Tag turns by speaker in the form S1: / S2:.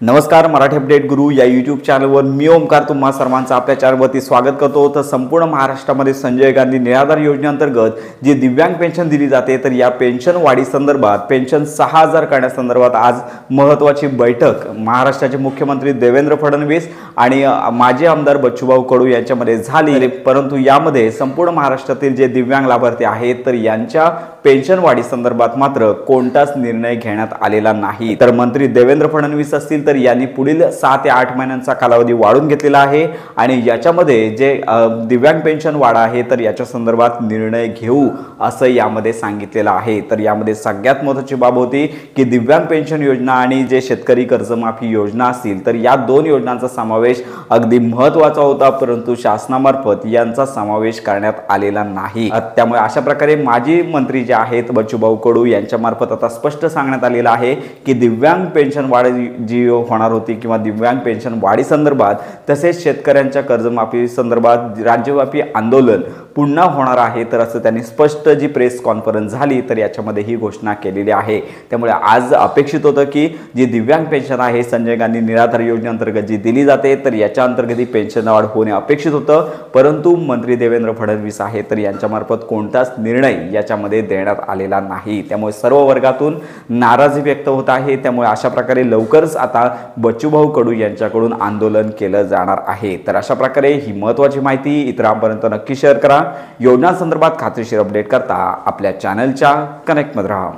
S1: नमस्कार, मराठी अपडेट गुरु या यूट्यूब चॅनलवर मी ओमकार तुम्हा सर्वांचं आपल्या चॅनलवरती स्वागत करतो। तर संपूर्ण महाराष्ट्रामध्ये संजय गांधी निराधार योजनेअंतर्गत जी दिव्यांग पेन्शन दिली जाते तर या पेन्शन वाढी संदर्भात पेन्शन 6000 करण्यासंदर्भात आज महत्त्वाची बैठक महाराष्ट्राचे मुख्यमंत्री देवेंद्र फडणवीस आणि माजी आमदार बच्चूभाऊ कडू यांच्यामध्ये झाली। परंतु यामध्ये संपूर्ण महाराष्ट्रातील जे दिव्यांग लाभार्थी आहेत तर यांच्या पेन्शन वाढी संदर्भात मात्र कोणताच निर्णय घेण्यात आलेला नाही। तर मंत्री देवेंद्र फडणवीस असतील तर यांनी पुढील 6 ते 8 महिन्यांचा कालावधी वाढून घेतलेला आहे आणि याच्यामध्ये जे दिव्यांग पेन्शन वाढ आहे तर याच्या संदर्भात निर्णय घेऊ असं यामध्ये सांगितलेलं आहे। तर यामध्ये सगळ्यात महत्त्वाची बाब होती की दिव्यांग पेन्शन योजना आणि जे शेतकरी कर्जमाफी योजना असतील तर या दोन योजनांचा समावेश अगदी महत्त्वाचा होता, परंतु शासनामार्फत यांचा समावेश करण्यात आलेला नाही। त्यामुळे अशा प्रकारे माजी मंत्री जे आहेत बच्चूभाऊ कडू यांच्या मार्फत आता स्पष्ट सांगण्यात आलेलं आहे की दिव्यांग पेन्शन वाढ जी होणार होती किंवा दिव्यांग पेन्शन वाढी संदर्भात तसेच शेतकऱ्यांच्या कर्जमाफी संदर्भात राज्यव्यापी आंदोलन पुन्हा होणार आहे। तर असं त्यांनी स्पष्ट जी प्रेस कॉन्फरन्स झाली तर याच्यामध्ये ही घोषणा केलेली आहे। त्यामुळे आज अपेक्षित होतं की जी दिव्यांग पेन्शन आहे संजय गांधी निराधार योजनेअंतर्गत जी दिली जाते तर याच्या अंतर्गत ही पेन्शन वाढ होणे अपेक्षित होतं, परंतु मंत्री देवेंद्र फडणवीस आहे तर यांच्यामार्फत कोणताच निर्णय याच्यामध्ये देण्यात आलेला नाही। त्यामुळे सर्व वर्गातून नाराजी व्यक्त होत आहे। त्यामुळे अशा प्रकारे लवकरच आता बच्चूभाऊ कडू यांच्याकडून आंदोलन केलं जाणार आहे। तर अशा प्रकारे ही महत्त्वाची माहिती इतरांपर्यंत नक्की शेअर करा। योजनांसंदर्भात खात्रीशीर अपडेट करता आपल्या चॅनलच्या कनेक्टमध्ये राहा।